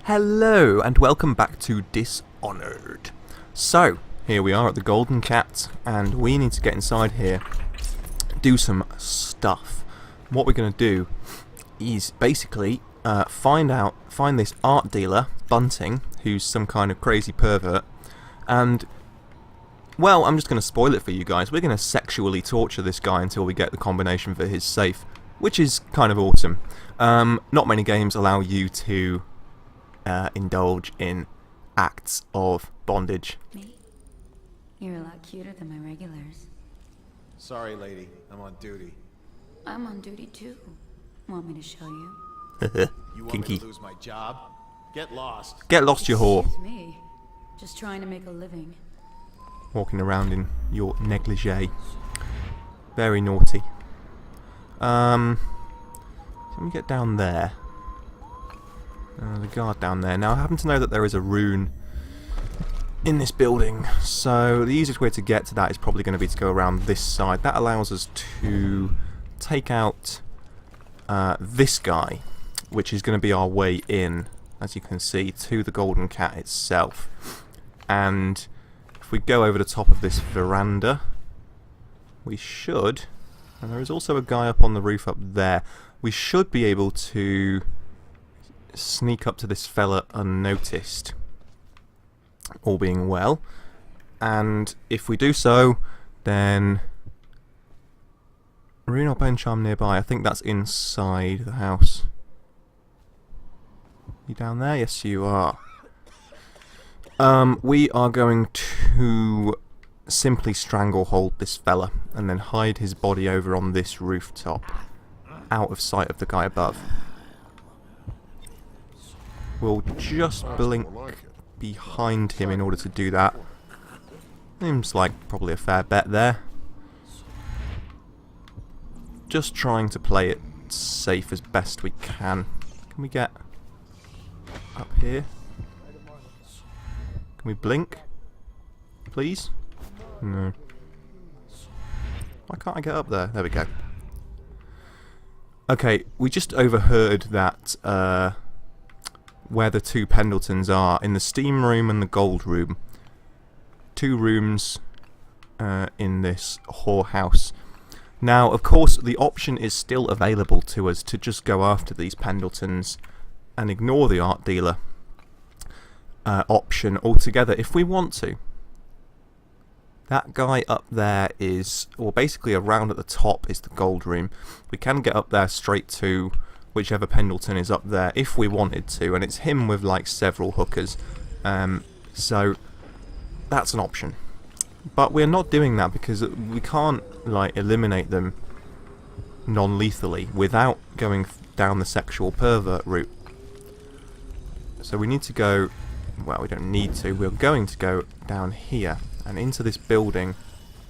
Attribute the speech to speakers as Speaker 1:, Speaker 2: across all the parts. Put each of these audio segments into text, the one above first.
Speaker 1: Hello and welcome back to Dishonored. So, here we are at the Golden Cat and we need to get inside here, do some stuff. What we're going to do is basically find this art dealer, Bunting, who's some kind of crazy pervert, and, well, I'm just going to spoil it for you guys. We're going to sexually torture this guy until we get the combination for his safe, which is kind of awesome. Not many games allow you to indulge in acts of bondage.
Speaker 2: Me? You're a lot cuter than my regulars.
Speaker 3: Sorry, lady. I'm on duty.
Speaker 2: I'm on duty too. Want me to show you?
Speaker 3: You want
Speaker 1: Kinky.
Speaker 3: me to lose my job? Get lost.
Speaker 1: Get lost, you whore.
Speaker 2: Excuse me. Just trying to make a living.
Speaker 1: Walking around in your negligee. Very naughty. Let me get down there. The guard down there. Now I happen to know that there is a rune in this building, so the easiest way to get to that is probably going to be to go around this side. That allows us to take out this guy, which is going to be our way in, as you can see, to the Golden Cat itself. And if we go over the top of this veranda, we should, and there is also a guy up on the roof up there, we should be able to sneak up to this fella unnoticed, all being well. And if we do so, then rune or bone charm nearby. I think that's inside the house. You down there? Yes, you are. We are going to simply stranglehold this fella and then hide his body over on this rooftop, out of sight of the guy above. We'll just blink behind him in order to do that. Seems like probably a fair bet there. Just trying to play it safe as best we can. Can we get up here? Can we blink? Please? No. Why can't I get up there? There we go. Okay, we just overheard that where the two Pendletons are, in the steam room and the gold room. Two rooms in this whorehouse. Now, of course, the option is still available to us to just go after these Pendletons and ignore the art dealer option altogether if we want to. That guy up there is, well, basically around at the top is the gold room. We can get up there straight to whichever Pendleton is up there if we wanted to, and it's him with like several hookers, so that's an option. But we're not doing that because we can't like eliminate them non-lethally without going down the sexual pervert route. So we need to go, well, we don't need to, we're going to go down here and into this building.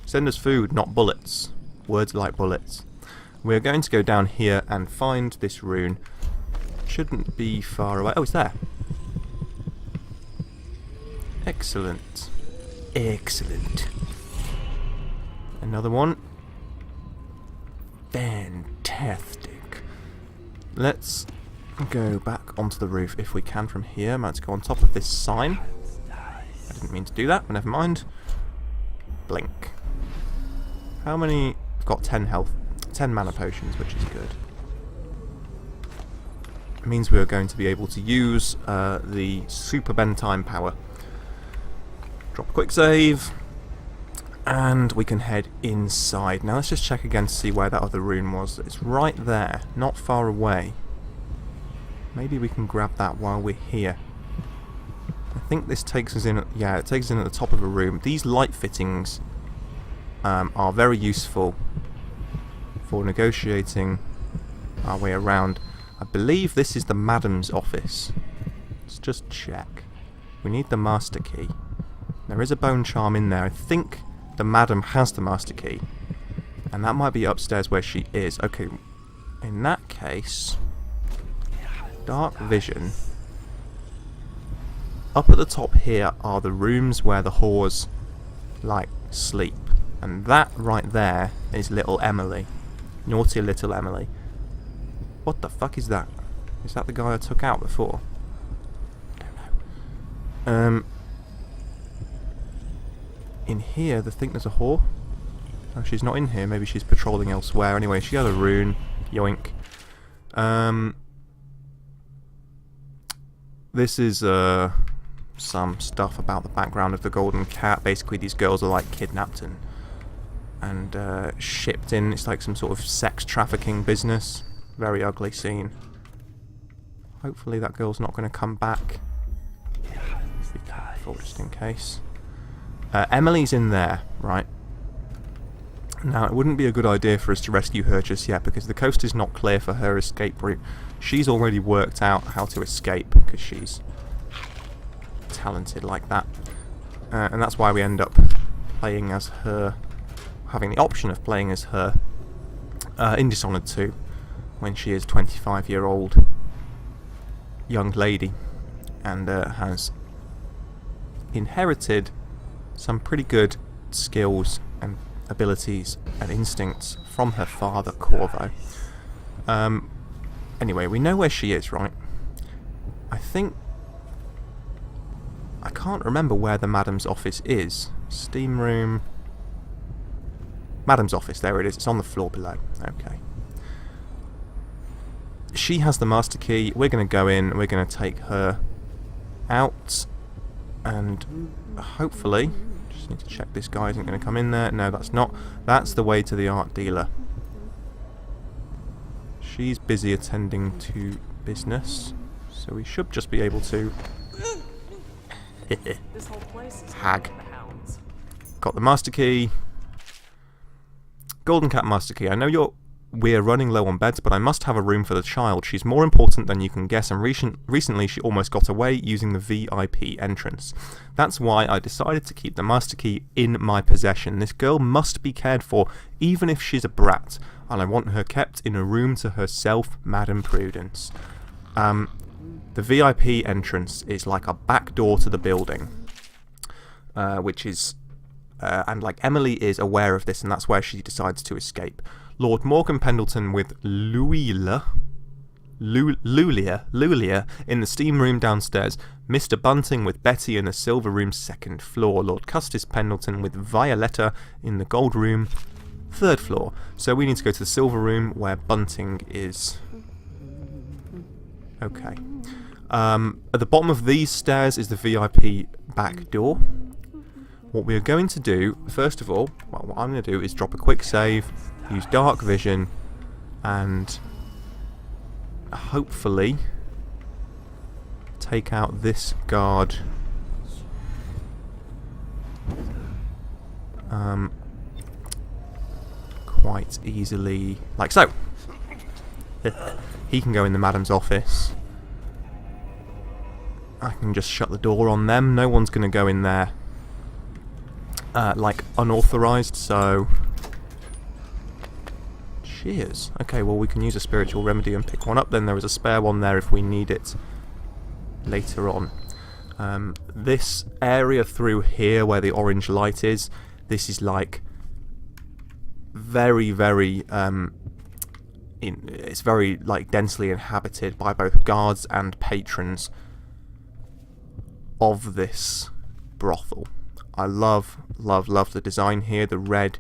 Speaker 1: Send us food, not bullets. Words like bullets. We're going to go down here and find this rune. Shouldn't be far away. Oh, it's there. Excellent. Excellent. Another one. Fantastic. Let's go back onto the roof if we can from here. I'm about to go on top of this sign. I didn't mean to do that, but never mind. Blink. How many? I've got 10 health. 10 mana potions, which is good. It means we are going to be able to use the super bend time power. Drop a quick save, and we can head inside. Now let's just check again to see where that other rune was. It's right there, not far away. Maybe we can grab that while we're here. I think this takes us in. Yeah, it takes us in at the top of a room. These light fittings are very useful for negotiating our way around. I believe this is the madam's office. Let's just check. We need the master key. There is a bone charm in there. I think the madam has the master key. And that might be upstairs where she is. Okay, in that case, dark vision. Up at the top here are the rooms where the whores, like, sleep. And that right there is little Emily. Naughty little Emily. What the fuck is that? Is that the guy I took out before? In here, they think there's a whore. Oh, she's not in here. Maybe she's patrolling elsewhere. Anyway, she had a rune. Yoink. This is some stuff about the background of the Golden Cat. Basically, these girls are like kidnapped and shipped in. It's like some sort of sex trafficking business. Very ugly scene. Hopefully that girl's not going to come back. Be careful, just in case. Emily's in there, right? Now, it wouldn't be a good idea for us to rescue her just yet, because the coast is not clear for her escape route. She's already worked out how to escape, because she's talented like that. And that's why we end up playing as her, having the option of playing as her in Dishonored 2, when she is 25-year-old young lady, and has inherited some pretty good skills and abilities and instincts from her father, Corvo. Anyway, we know where she is, right? I can't remember where the Madam's office is. Steam room. Madam's office, there it is. It's on the floor below. Okay. She has the master key. We're going to go in. We're going to take her out. And hopefully... just need to check this guy isn't going to come in there. No, that's not. That's the way to the art dealer. She's busy attending to business. So we should just be able to...
Speaker 4: This whole place is
Speaker 1: Hag.
Speaker 4: the hounds.
Speaker 1: Got the master key. Golden Cat master key. I know we're running low on beds, but I must have a room for the child. She's more important than you can guess, and recently she almost got away using the VIP entrance. That's why I decided to keep the master key in my possession. This girl must be cared for, even if she's a brat, and I want her kept in a room to herself, Madam Prudence. The VIP entrance is like a back door to the building, which is... and like Emily is aware of this, and that's where she decides to escape. Lord Morgan Pendleton with Lulia in the steam room downstairs. Mr. Bunting with Betty in the silver room, second floor. Lord Custis Pendleton with Violetta in the gold room, third floor. So we need to go to the silver room where Bunting is. Okay. At the bottom of these stairs is the VIP back door. What we are going to do, first of all, well, what I'm going to do is drop a quick save, use dark vision, and hopefully take out this guard. Quite easily, like so. He can go in the Madam's office. I can just shut the door on them. No one's going to go in there like unauthorized, so cheers. Okay, well we can use a spiritual remedy and pick one up. Then there is a spare one there if we need it later on. This area through here where the orange light is, this is like very it's very like densely inhabited by both guards and patrons of this brothel. I love the design here, the red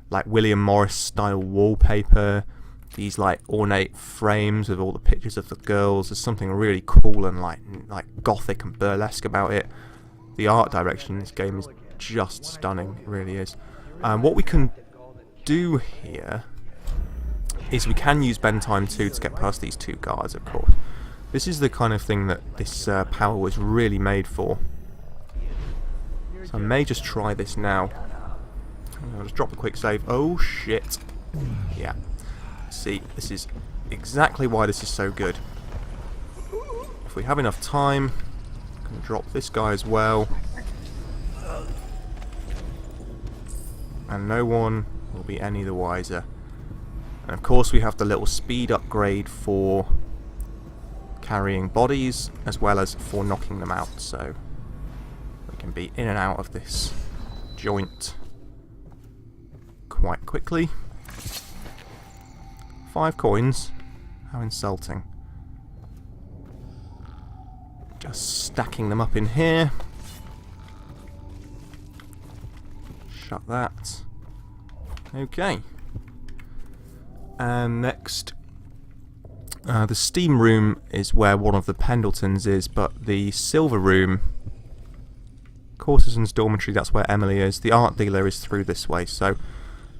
Speaker 1: like William Morris style wallpaper, these like ornate frames with all the pictures of the girls. There's something really cool and like gothic and burlesque about it. The art direction in this game is just stunning, it really is. What we can do here is we can use bend time 2 to get past these two guards, of course. This is the kind of thing that this power was really made for. So I may just try this now. I'll just drop a quick save. Oh shit. Yeah. See, this is exactly why this is so good. If we have enough time, I'm going to drop this guy as well. And no one will be any the wiser. And of course we have the little speed upgrade for carrying bodies as well as for knocking them out, so we can be in and out of this joint quite quickly. 5 coins? How insulting. Just stacking them up in here. Shut that. Okay. And next, the steam room is where one of the Pendletons is, but the silver room, Courtesan's dormitory, that's where Emily is. The art dealer is through this way, so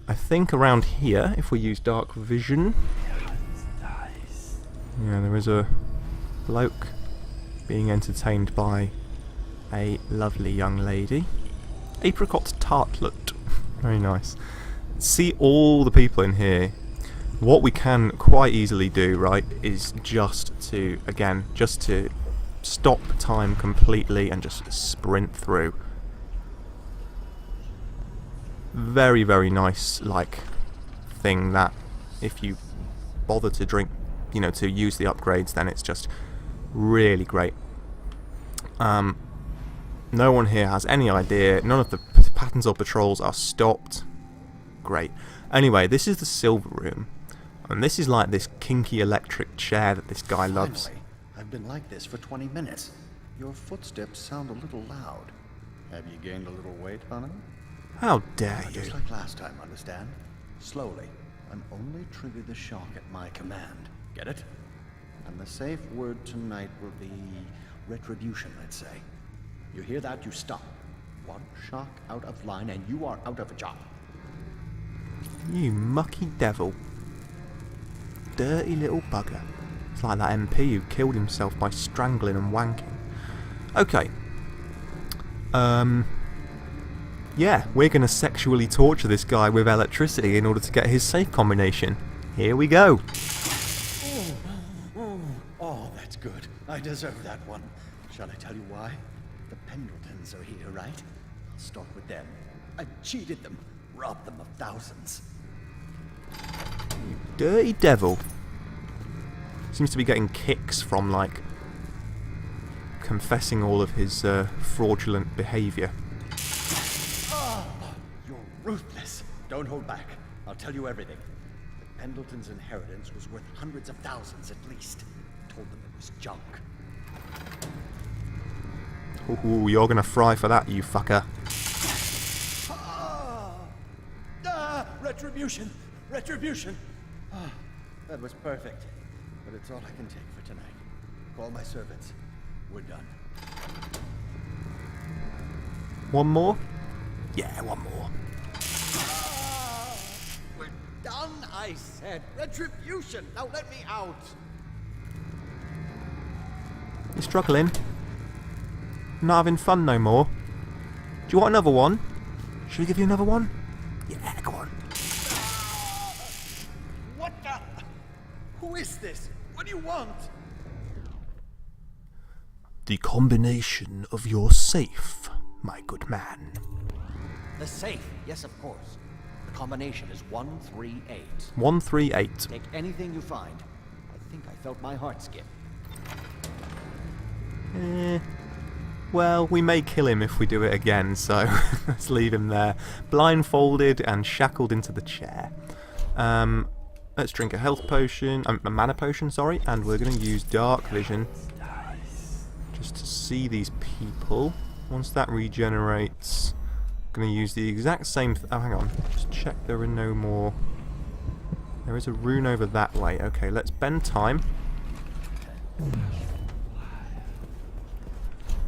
Speaker 1: I think around here, if we use dark vision... Yeah, there is a bloke being entertained by a lovely young lady. Apricot tartlet. Very nice. See all the people in here. What we can quite easily do, right, is just to, again, just to stop time completely and just sprint through. Very, very nice, like, thing that if you bother to drink, you know, to use the upgrades, then it's just really great. No one here has any idea. None of the patterns or patrols are stopped. Great. Anyway, this is the silver room. And this is like this kinky electric chair that this guy loves.
Speaker 4: Finally, I've been like this for 20 minutes. Your footsteps sound a little loud. Have you gained a little weight, honey?
Speaker 1: How dare you?
Speaker 4: Just like last time, understand? Slowly, and only trigger the shock at my command. Get it? And the safe word tonight will be retribution, let's say. You hear that, you stop. One shock out of line and you are out of a job.
Speaker 1: You mucky devil. Dirty little bugger. It's like that MP who killed himself by strangling and wanking. Okay. Yeah, we're going to sexually torture this guy with electricity in order to get his safe combination. Here we go.
Speaker 4: Oh, that's good. I deserve that one. Shall I tell you why? The Pendletons are here, right? I'll start with them. I cheated them, robbed them of thousands.
Speaker 1: Dirty devil. Seems to be getting kicks from, like, confessing all of his fraudulent behaviour.
Speaker 4: You're ruthless. Don't hold back. I'll tell you everything. The Pendleton's inheritance was worth hundreds of thousands at least. Told them it was junk.
Speaker 1: Ooh, you're gonna fry for that, you fucker.
Speaker 4: Retribution! Retribution! That was perfect. But it's all I can take for tonight. Call my servants. We're done.
Speaker 1: One more? Yeah, one more.
Speaker 4: We're done, I said. Retribution! Now let me out!
Speaker 1: You're struggling? Not having fun no more? Do you want another one? Should we give you another one? Yeah, go on.
Speaker 4: What the? Who is this? What do you want?
Speaker 1: The combination of your safe, my good man.
Speaker 5: The safe, yes, of course. The combination is 138.
Speaker 1: 138.
Speaker 5: Take anything you find. I think I felt my heart skip.
Speaker 1: Well, we may kill him if we do it again, so let's leave him there, blindfolded and shackled into the chair. Let's drink a health potion, a mana potion, sorry, and we're going to use dark vision just to see these people. Once that regenerates, I'm going to use the exact same... oh, hang on, just check there are no more... There is a rune over that way. Okay, let's bend time.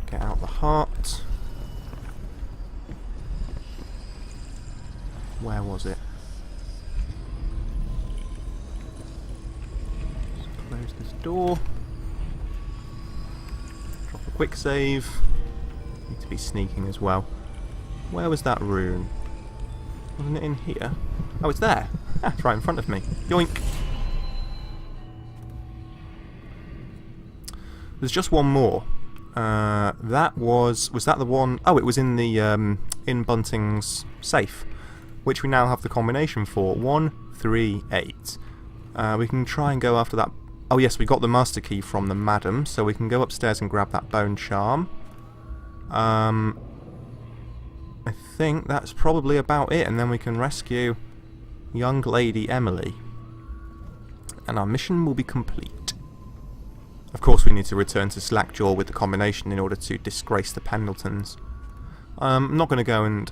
Speaker 1: Get out the heart. Where was it? Let's close this door. Drop a quick save. Need to be sneaking as well. Where was that rune? Wasn't it in here? Oh, it's there. Ah, it's right in front of me. Yoink! There's just one more. That was that the one? Oh, it was in the in Bunting's safe, which we now have the combination for. 138. We can try and go after that. Oh yes, we got the master key from the madam, so we can go upstairs and grab that bone charm. I think that's probably about it, and then we can rescue young lady Emily, and our mission will be complete. Of course, we need to return to Slackjaw with the combination in order to disgrace the Pendletons. I'm not going to go and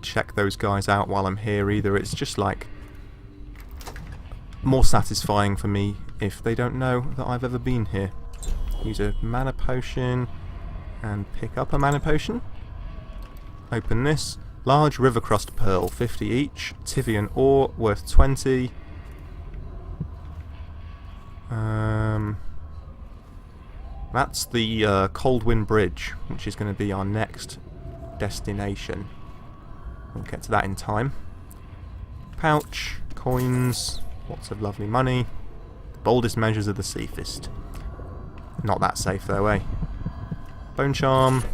Speaker 1: check those guys out while I'm here either. It's just like more satisfying for me if they don't know that I've ever been here. Use a mana potion and pick up a mana potion. Open this. Large river crust pearl, 50 each. Tivian ore, worth 20. That's the Coldwind Bridge, which is going to be our next destination. We'll get to that in time. Pouch, coins, lots of lovely money. The boldest measures of the safest. Not that safe though, eh? Bone Charm,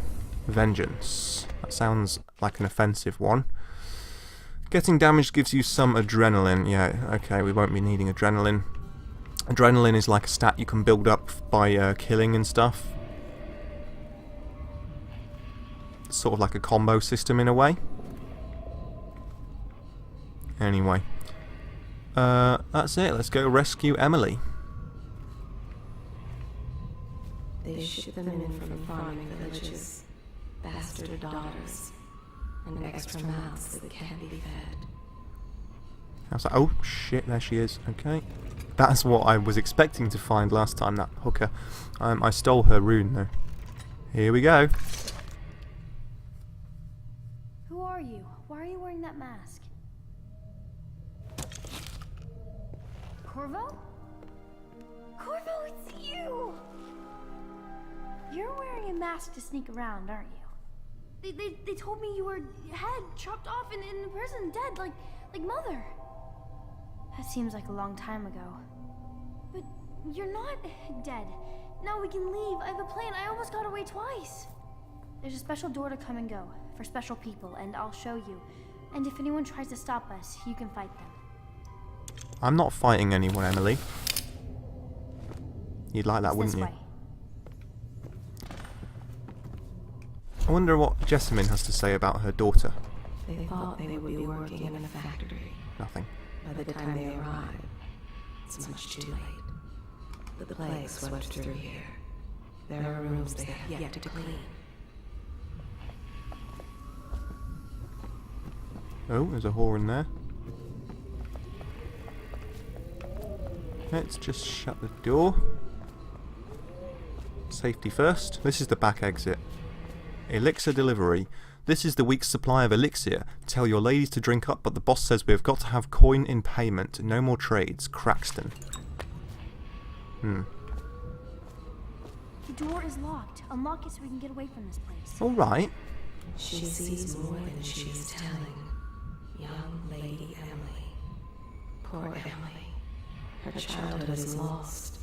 Speaker 1: Vengeance. That sounds like an offensive one. Getting damaged gives you some adrenaline. Yeah, okay, we won't be needing adrenaline. Adrenaline is like a stat you can build up by killing and stuff. It's sort of like a combo system in a way. Anyway. That's it. Let's go rescue Emily.
Speaker 6: They ship them in from farming villages, bastard daughters, and extra mouths that can't be fed.
Speaker 1: How's that? Oh shit, there she is. Okay. That's what I was expecting to find last time, that hooker. I stole her rune though. Here we go.
Speaker 7: Who are you? Why are you wearing that mask? Corvo? Corvo, it's you! You're wearing a mask to sneak around, aren't you? They told me you were head chopped off in prison, dead, like Mother. That seems like a long time ago. But you're not dead. Now we can leave. I have a plan. I almost got away twice. There's a special door to come and go for special people, and I'll show you. And if anyone tries to stop us, you can fight them.
Speaker 1: I'm not fighting anyone, Emily. You'd like that,
Speaker 7: It's
Speaker 1: wouldn't
Speaker 7: this
Speaker 1: you?
Speaker 7: way.
Speaker 1: I wonder what Jessamine has to say about her daughter.
Speaker 6: They thought they would be working in a factory.
Speaker 1: Nothing.
Speaker 6: By the time they arrived, it's much too late. The plague swept through here. There are rooms they have yet to clean.
Speaker 1: Oh, there's a whore in there. Let's just shut the door. Safety first. This is the back exit. Elixir delivery. This is the week's supply of elixir. Tell your ladies to drink up, but the boss says we have got to have coin in payment. No more trades. Craxton.
Speaker 7: The door is locked. Unlock it so we can get away from this place.
Speaker 1: Alright.
Speaker 6: She sees more than she is telling. Young Lady Emily. Poor Emily. Her childhood is lost.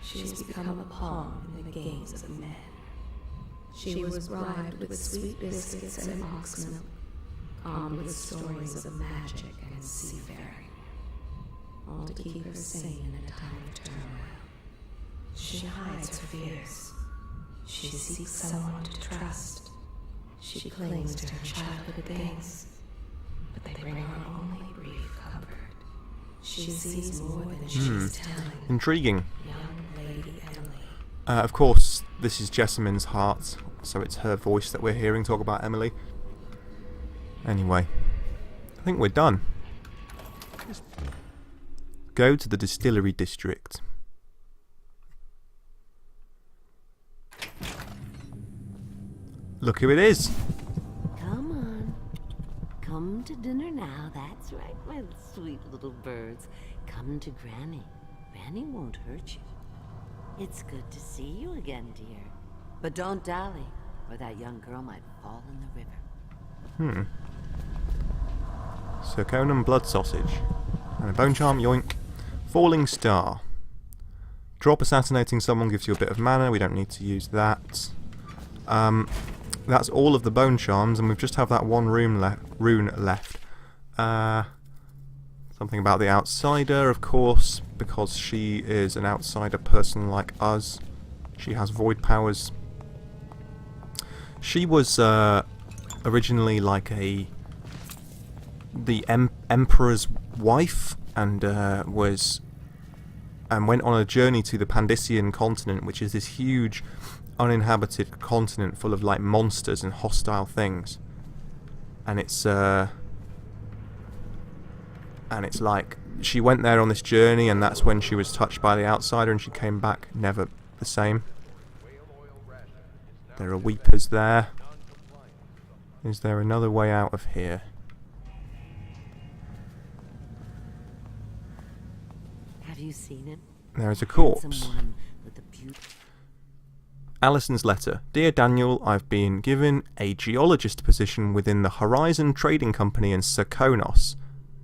Speaker 6: She has become a pawn in the games of men. She was bribed with sweet biscuits and ox milk, armed with stories of magic and seafaring, all to keep her sane in a time of turmoil. She hides her fears. She seeks someone to trust. She clings to her childhood things, but they bring her only brief comfort. She sees more than she is telling.
Speaker 1: Intriguing.
Speaker 6: Young Lady Emily.
Speaker 1: Of course, this is Jessamine's heart, so it's her voice that we're hearing talk about Emily. Anyway, I think we're done. Go to the distillery district. Look who it is!
Speaker 8: Come on. Come to dinner now. That's right, my sweet little birds. Come to Granny. Granny won't hurt you. It's good to see you again, dear. But don't dally, or that young girl might fall in the river.
Speaker 1: Circonum blood sausage. And a bone charm, yoink. Falling star. Drop assassinating someone gives you a bit of mana, we don't need to use that. That's all of the bone charms, and we just have that one rune left. Something about the outsider, of course, because she is an outsider person like us. She has void powers. She was originally like the emperor's wife, and went on a journey to the Pandician continent, which is this huge uninhabited continent full of like monsters and hostile things. and it's like she went there on this journey, and that's when she was touched by the outsider, and she came back never the same. There are weepers there. Is there another way out of here?
Speaker 8: Have you seen him?
Speaker 1: There is a corpse.
Speaker 8: Someone with a beautiful...
Speaker 1: Allison's letter. Dear Daniel, I've been given a geologist position within the Horizon Trading Company in Serkonos.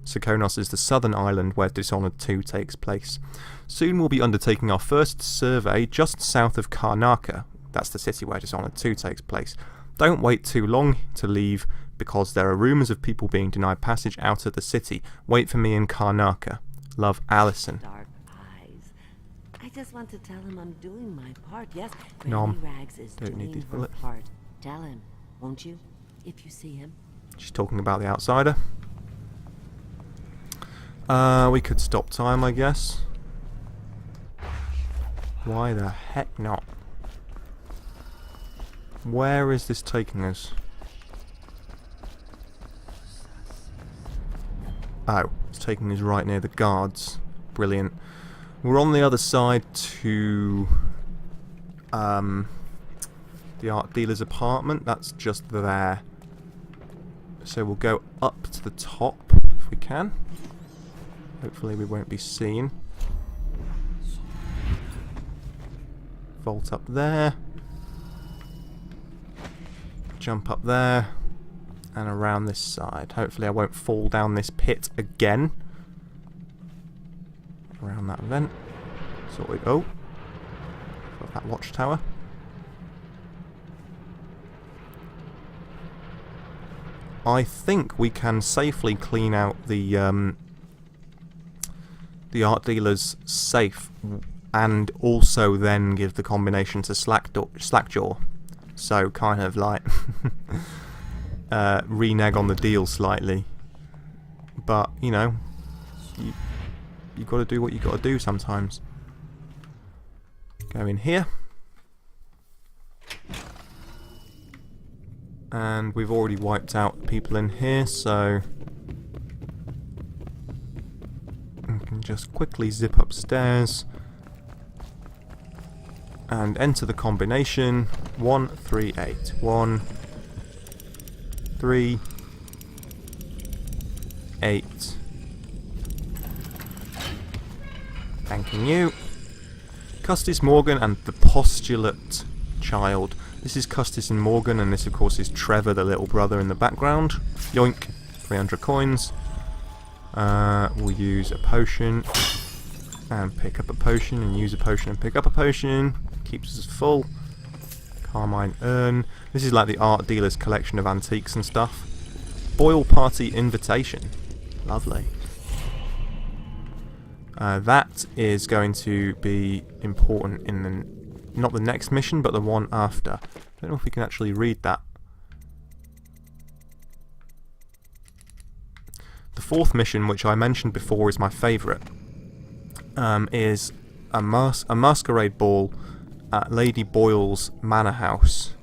Speaker 1: Serkonos is the southern island where Dishonored 2 takes place. Soon we'll be undertaking our first survey just south of Karnaca. That's the city where Dishonored 2 takes place. Don't wait too long to leave, because there are rumours of people being denied passage out of the city. Wait for me in Karnaca. Love, Allison.
Speaker 8: Dark eyes. I just want to tell him I'm doing my part. Yes,
Speaker 1: Nom.
Speaker 8: Granny Rags is
Speaker 1: Don't need
Speaker 8: doing
Speaker 1: these
Speaker 8: her
Speaker 1: bullets.
Speaker 8: part. Tell him, won't you? If you see him.
Speaker 1: She's talking about the outsider. We could stop time, I guess. Why the heck not? Where is this taking us? Oh, it's taking us right near the guards. Brilliant. We're on the other side to the art dealer's apartment. That's just there. So we'll go up to the top if we can. Hopefully we won't be seen. Vault up there. Jump up there. And around this side. Hopefully I won't fall down this pit again. Around that vent. Sorted. Oh. Got that watchtower. I think we can safely clean out the art dealer's safe, and also then give the combination to Slackjaw. So kind of like renege on the deal slightly. But you know, you've got to do what you got to do sometimes. Go in here. And we've already wiped out people in here, so we can just quickly zip upstairs and enter the combination 138. 1 3 8. Thanking you. Custis Morgan and the postulate child. This is Custis and Morgan, and this of course is Trevor, the little brother in the background. Yoink. 300 coins. We'll use a potion and pick up a potion, and use a potion and pick up a potion. Keeps us full. Carmine urn. This is like the art dealer's collection of antiques and stuff. Boil party invitation. Lovely. That is going to be important in the... not the next mission, but the one after. I don't know if we can actually read that. The fourth mission, which I mentioned before is my favourite, is a masquerade ball at Lady Boyle's manor house,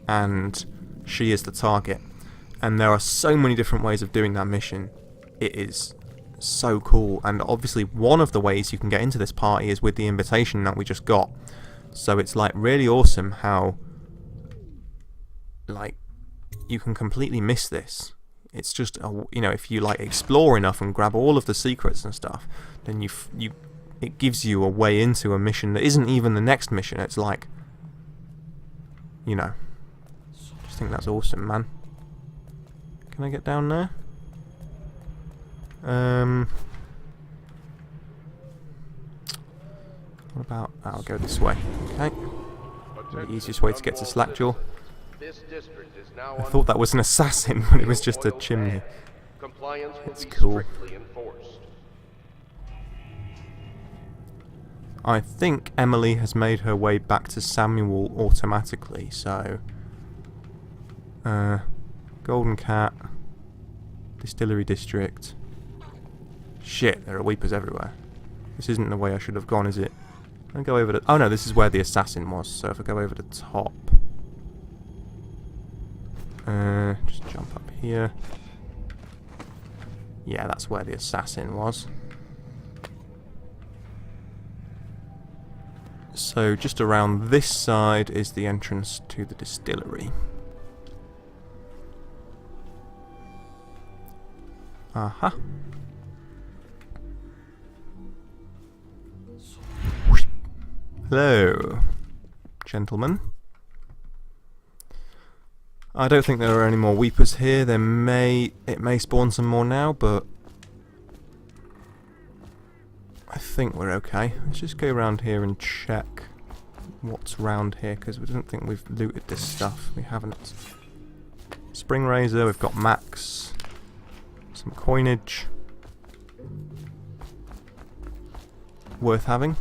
Speaker 1: and she is the target. And there are so many different ways of doing that mission. It is so cool, and obviously one of the ways you can get into this party is with the invitation that we just got. So it's like really awesome how like you can completely miss this. It's just you know, if you like explore enough and grab all of the secrets and stuff, then it gives you a way into a mission that isn't even the next mission. It's like, you know, I just think that's awesome, man. Can I get down there? What about... I'll go this way. Okay. The easiest way to get to Slackjaw. I thought that was an assassin, but it was just a chimney. It's cool. I think Emily has made her way back to Samuel automatically, so... Golden Cat. Distillery District. Shit, there are weepers everywhere. This isn't the way I should have gone, is it? I'll go over to... oh no, this is where the assassin was, so if I go over the top... just jump up here. Yeah, that's where the assassin was. So just around this side is the entrance to the distillery. Aha. Hello, gentlemen. I don't think there are any more weepers here. It may spawn some more now, but I think we're okay. Let's just go around here and check what's around here, because we don't think we've looted this stuff. We haven't. Spring razor, we've got max, some coinage, worth having.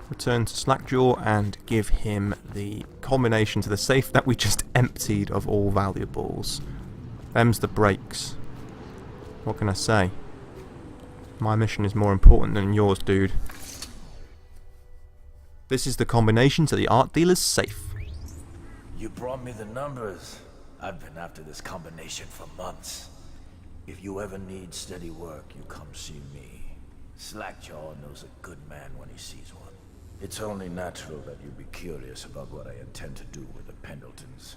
Speaker 1: Return to Slackjaw and give him the combination to the safe that we just emptied of all valuables. Them's the breaks. What can I say? My mission is more important than yours, dude. This is the combination to the art dealer's safe.
Speaker 9: You brought me the numbers. I've been after this combination for months. If you ever need steady work, you come see me. Slackjaw knows a good man when he sees one. It's only natural that you'd be curious about what I intend to do with the Pendletons.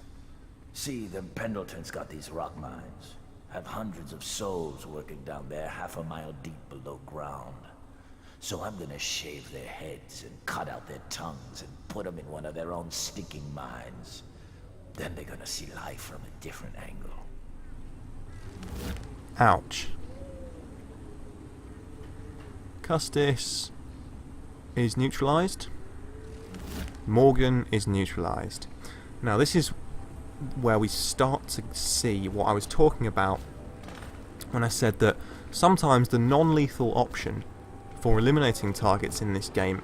Speaker 9: See, them Pendletons got these rock mines. Have hundreds of souls working down there half a mile deep below ground. So I'm gonna shave their heads and cut out their tongues and put them in one of their own stinking mines. Then they're gonna see life from a different angle.
Speaker 1: Ouch. Custis is neutralized. Morgan is neutralized. Now this is where we start to see what I was talking about when I said that sometimes the non-lethal option for eliminating targets in this game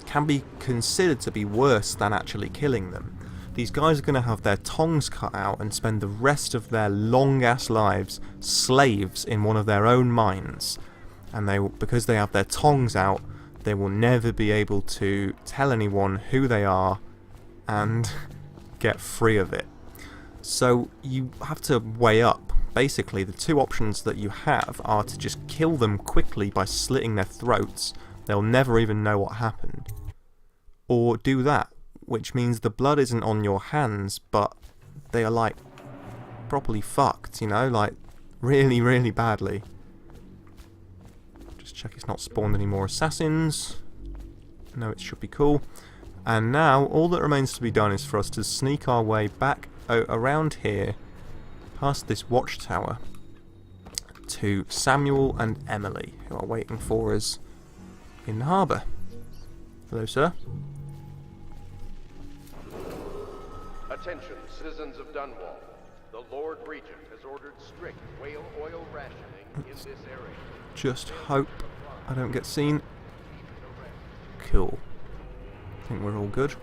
Speaker 1: can be considered to be worse than actually killing them. These guys are going to have their tongues cut out and spend the rest of their long-ass lives slaves in one of their own mines. And because they have their tongues out, they will never be able to tell anyone who they are and get free of it. So you have to weigh up. Basically, the two options that you have are to just kill them quickly by slitting their throats. They'll never even know what happened. Or do that, which means the blood isn't on your hands, but they are like properly fucked, you know, like really, really badly. Just check it's not spawned any more assassins. No, it should be cool. And now all that remains to be done is for us to sneak our way back around here, past this watchtower, to Samuel and Emily, who are waiting for us in the harbour. Hello, sir.
Speaker 10: Attention, citizens of Dunwall. The Lord Regent has ordered strict whale oil rationing in this area.
Speaker 1: Just hope I don't get seen. Cool. I think we're all good.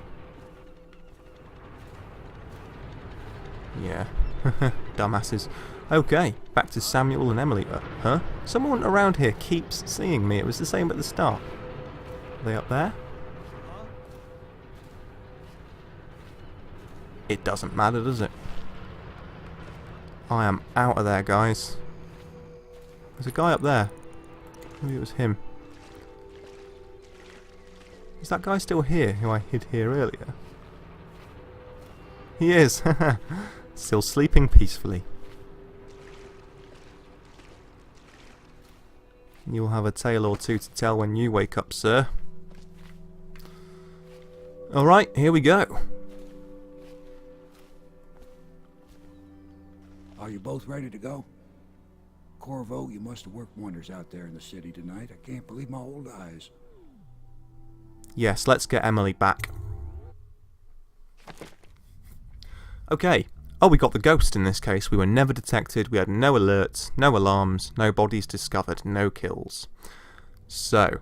Speaker 1: Yeah. Dumbasses. Okay, back to Samuel and Emily. Huh? Someone around here keeps seeing me. It was the same at the start. Are they up there? It doesn't matter, does it? I am out of there, guys. There's a guy up there. Maybe it was him. Is that guy still here, who I hid here earlier? He is! Still sleeping peacefully. You'll have a tale or two to tell when you wake up, sir. Alright, here we go.
Speaker 11: Are you both ready to go? Corvo, you must have worked wonders out there in the city tonight. I can't believe my old eyes.
Speaker 1: Yes, let's get Emily back. Okay. Oh, we got the ghost in this case. We were never detected. We had no alerts, no alarms, no bodies discovered, no kills. So,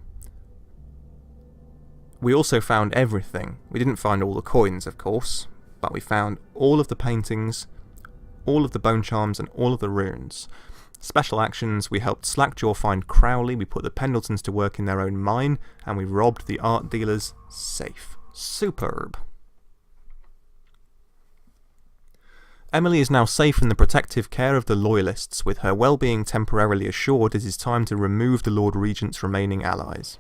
Speaker 1: we also found everything. We didn't find all the coins, of course, but we found all of the paintings, all of the bone charms, and all of the runes. Special actions, we helped Slackjaw find Crowley, we put the Pendletons to work in their own mine, and we robbed the art dealer's safe. Superb. Emily is now safe in the protective care of the Loyalists. With her well-being temporarily assured, it is time to remove the Lord Regent's remaining allies.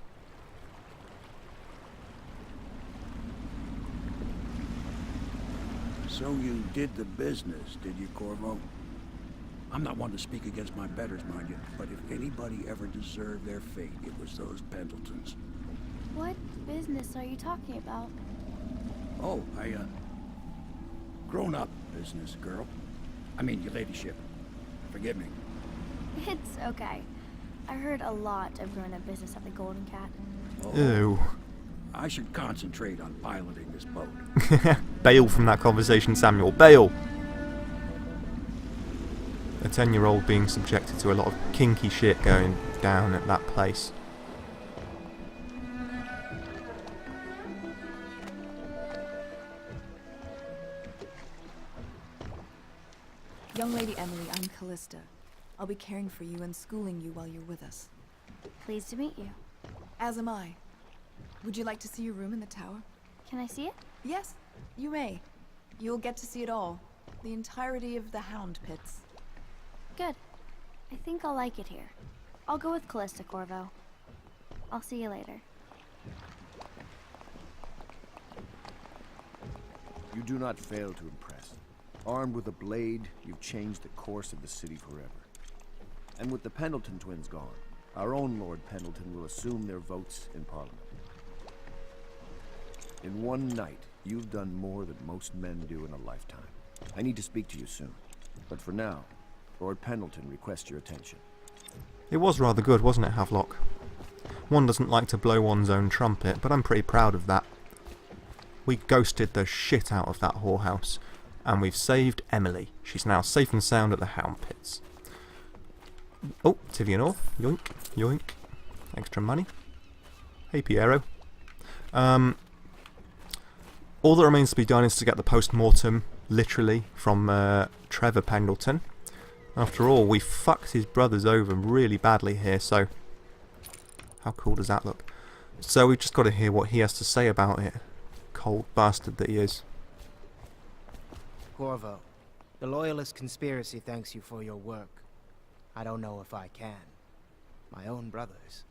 Speaker 11: So you did the business, did you, Corvo? I'm not one to speak against my betters, mind you, but if anybody ever deserved their fate, it was those Pendletons.
Speaker 7: What business are you talking about?
Speaker 11: Oh, grown-up business, girl. I mean, your ladyship. Forgive me.
Speaker 7: It's okay. I heard a lot of grown-up business at the Golden Cat.
Speaker 11: Oh,
Speaker 1: Ew.
Speaker 11: I should concentrate on piloting this boat.
Speaker 1: Bail from that conversation, Samuel. Bail! A 10-year-old being subjected to a lot of kinky shit going down at that place.
Speaker 12: Young Lady Emily, I'm Callista. I'll be caring for you and schooling you while you're with us.
Speaker 7: Pleased to meet you.
Speaker 12: As am I. Would you like to see your room in the tower?
Speaker 7: Can I see it?
Speaker 12: Yes, you may. You'll get to see it all. The entirety of the Hound Pits.
Speaker 7: Good. I think I'll like it here. I'll go with Callista, Corvo. I'll see you later.
Speaker 3: You do not fail to impress. Armed with a blade, you've changed the course of the city forever. And with the Pendleton twins gone, our own Lord Pendleton will assume their votes in Parliament. In one night, you've done more than most men do in a lifetime. I need to speak to you soon. But for now, Lord Pendleton requests your attention.
Speaker 1: It was rather good, wasn't it, Havelock? One doesn't like to blow one's own trumpet, but I'm pretty proud of that. We ghosted the shit out of that whorehouse, and we've saved Emily. She's now safe and sound at the Hound Pits. Oh, Tivia North. Yoink, yoink. Extra money. Hey, Piero. All that remains to be done is to get the post-mortem, literally, from Trevor Pendleton. After all, we fucked his brothers over really badly here, so... How cool does that look? So we've just got to hear what he has to say about it. Cold bastard that he is.
Speaker 13: Corvo, the Loyalist conspiracy thanks you for your work. I don't know if I can. My own brothers.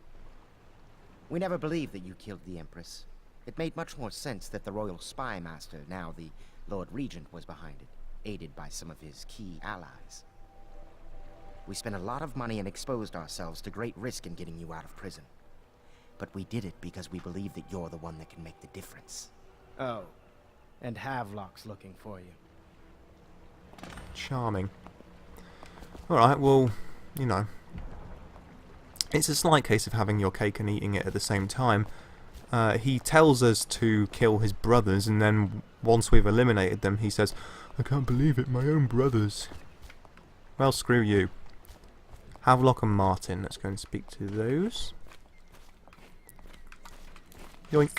Speaker 5: We never believed that you killed the Empress. It made much more sense that the Royal Spy Master, now the Lord Regent, was behind it, aided by some of his key allies. We spent a lot of money and exposed ourselves to great risk in getting you out of prison. But we did it because we believe that you're the one that can make the difference.
Speaker 13: Oh, and Havelock's looking for you.
Speaker 1: Charming. Alright, well, you know. It's a slight case of having your cake and eating it at the same time. He tells us to kill his brothers, and then once we've eliminated them, he says, I can't believe it, my own brothers. Well, screw you. Havelock and Martin, let's go and speak to those. Yoink.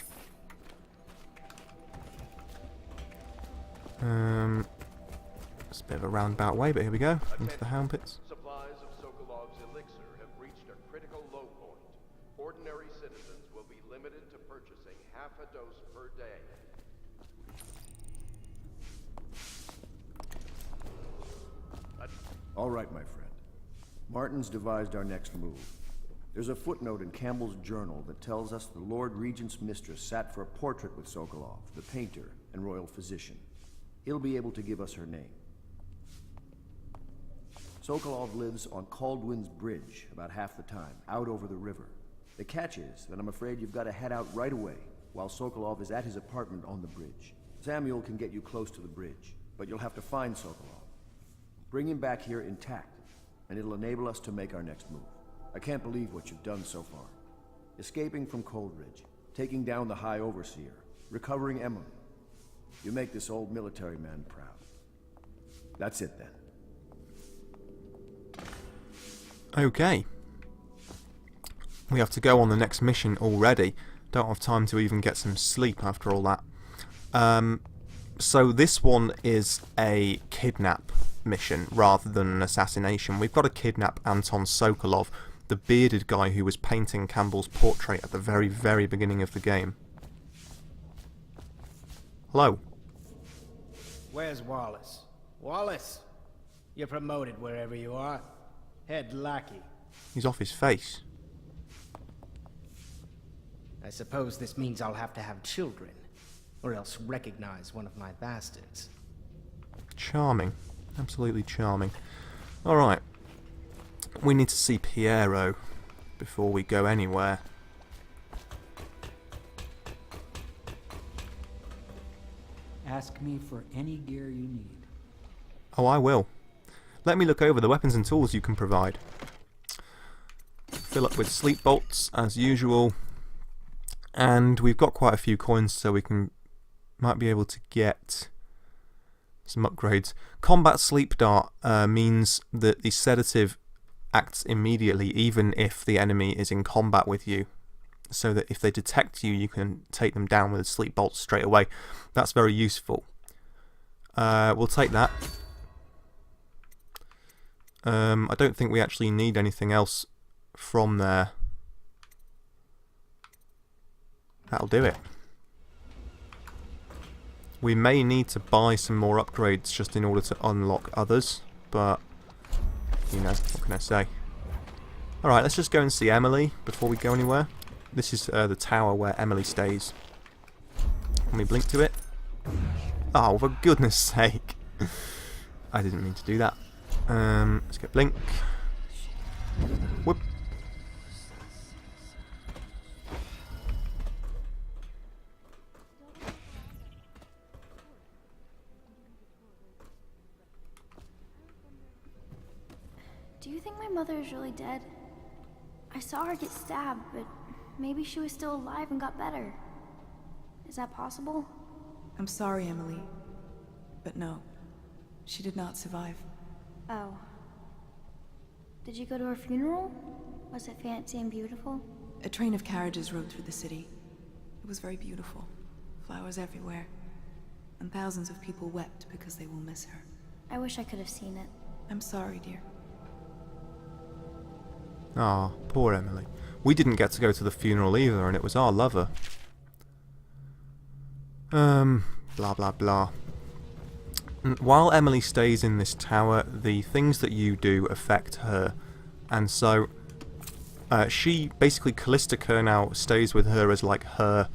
Speaker 1: It's a bit of a roundabout way, but here we go, into the Hound Pits.
Speaker 10: Supplies of Sokolov's elixir have reached a critical low point. Ordinary citizens will be limited to purchasing half a dose per day.
Speaker 3: All right, my friend. Martin's devised our next move. There's a footnote in Campbell's journal that tells us the Lord Regent's mistress sat for a portrait with Sokolov, the painter and royal physician. He'll be able to give us her name. Sokolov lives on Caldwin's Bridge about half the time, out over the river. The catch is that I'm afraid you've got to head out right away, while Sokolov is at his apartment on the bridge. Samuel can get you close to the bridge, but you'll have to find Sokolov. Bring him back here intact, and it'll enable us to make our next move. I can't believe what you've done so far. Escaping from Coldridge, taking down the High Overseer, recovering Emily. You make this old military man proud. That's it then.
Speaker 1: Okay. We have to go on the next mission already. Don't have time to even get some sleep after all that. So this one is a kidnap mission rather than an assassination. We've got to kidnap Anton Sokolov, the bearded guy who was painting Campbell's portrait at the very, very beginning of the game. Hello.
Speaker 13: Where's Wallace? Wallace, you're promoted wherever you are. Head lackey.
Speaker 1: He's off his face.
Speaker 13: I suppose this means I'll have to have children, or else recognize one of my bastards.
Speaker 1: Charming. Absolutely charming. Alright. We need to see Piero before we go anywhere.
Speaker 14: Ask me for any gear you need.
Speaker 1: Oh, I will. Let me look over the weapons and tools you can provide. Fill up with sleep bolts as usual. And we've got quite a few coins, so we might be able to get some upgrades. Combat sleep dart means that the sedative acts immediately, even if the enemy is in combat with you, so that if they detect you, you can take them down with a sleep bolt straight away. That's very useful. We'll take that. I don't think we actually need anything else from there. That'll do it. We may need to buy some more upgrades just in order to unlock others, but you know, what can I say? Alright, let's just go and see Emily before we go anywhere. This is the tower where Emily stays. Let me blink to it. Oh, for goodness sake. I didn't mean to do that. Let's get blink. Whoop.
Speaker 7: Do you think my mother is really dead? I saw her get stabbed, but maybe she was still alive and got better. Is that possible?
Speaker 12: I'm sorry, Emily. But no, she did not survive.
Speaker 7: Oh. Did you go to her funeral? Was it fancy and beautiful?
Speaker 12: A train of carriages rode through the city. It was very beautiful. Flowers everywhere. And thousands of people wept because they will miss her.
Speaker 7: I wish I could have seen it.
Speaker 12: I'm sorry, dear.
Speaker 1: Ah, poor Emily. We didn't get to go to the funeral either, and it was our lover. Blah blah blah. While Emily stays in this tower, the things that you do affect her. And so, she, basically, Callista Kernow stays with her as, like, her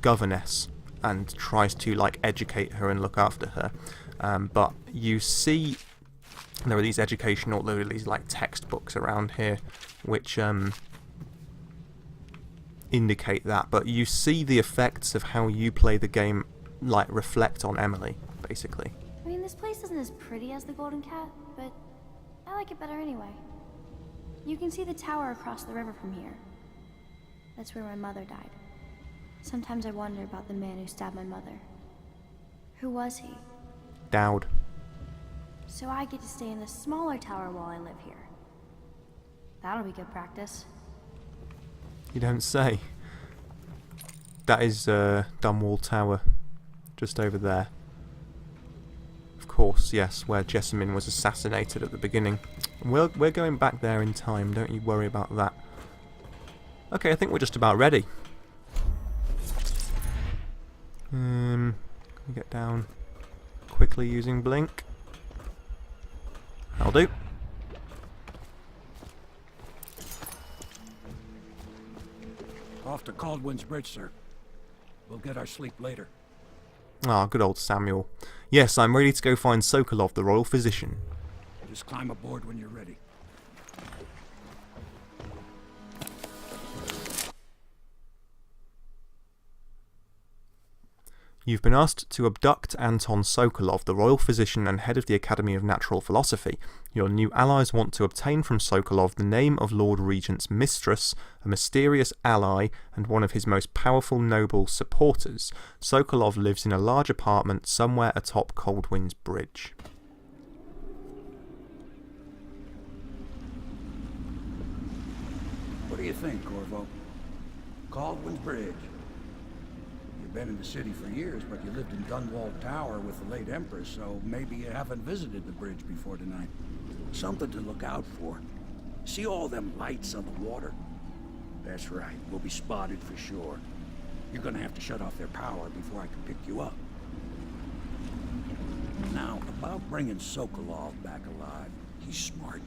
Speaker 1: governess, and tries to, like, educate her and look after her. But you see, there are these like, textbooks around here, which, indicate that. But you see the effects of how you play the game, like, reflect on Emily, basically.
Speaker 7: I mean, this place isn't as pretty as the Golden Cat, but I like it better anyway. You can see the tower across the river from here. That's where my mother died. Sometimes I wonder about the man who stabbed my mother. Who was he?
Speaker 1: Dowd.
Speaker 7: So I get to stay in the smaller tower while I live here. That'll be good practice.
Speaker 1: You don't say. That is Dunwall Tower, just over there. Of course, yes, where Jessamine was assassinated at the beginning. We're going back there in time, don't you worry about that. Okay, I think we're just about ready. Can we get down quickly using blink? That'll do.
Speaker 11: Off to Caldwin's Bridge, sir. We'll get our sleep later.
Speaker 1: Ah, good old Samuel. Yes, I'm ready to go find Sokolov, the royal physician.
Speaker 11: Just climb aboard when you're ready.
Speaker 1: You've been asked to abduct Anton Sokolov, the royal physician and head of the Academy of Natural Philosophy. Your new allies want to obtain from Sokolov the name of Lord Regent's mistress, a mysterious ally, and one of his most powerful noble supporters. Sokolov lives in a large apartment somewhere atop Coldwind's Bridge.
Speaker 11: What do you think, Corvo? Caldwin's Bridge. You've been in the city for years, but you lived in Dunwall Tower with the late Empress, so maybe you haven't visited the bridge before tonight. Something to look out for. See all them lights on the water? That's right, we'll be spotted for sure. You're gonna have to shut off their power before I can pick you up. Now, about bringing Sokolov back alive, he's smart.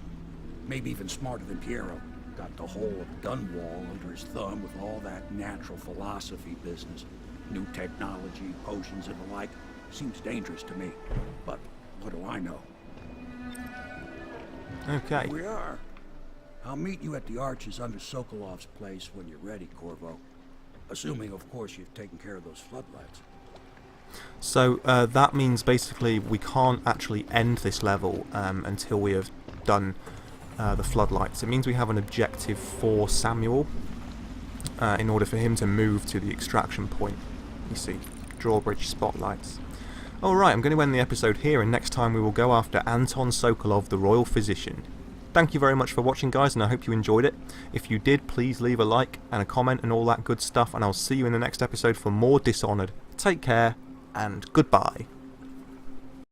Speaker 11: Maybe even smarter than Piero. Got the whole of Dunwall under his thumb with all that natural philosophy business. New technology, potions and the like. Seems dangerous to me. But what do I know?
Speaker 1: Okay.
Speaker 11: Here we are. I'll meet you at the arches under Sokolov's place when you're ready, Corvo. Assuming, of course, you've taken care of those floodlights.
Speaker 1: So that means basically we can't actually end this level until we have done the floodlights. It means we have an objective for Samuel in order for him to move to the extraction point. You see, drawbridge spotlights. Alright, I'm going to end the episode here, and next time we will go after Anton Sokolov, the Royal Physician. Thank you very much for watching, guys, and I hope you enjoyed it. If you did, please leave a like and a comment and all that good stuff, and I'll see you in the next episode for more Dishonored. Take care, and goodbye.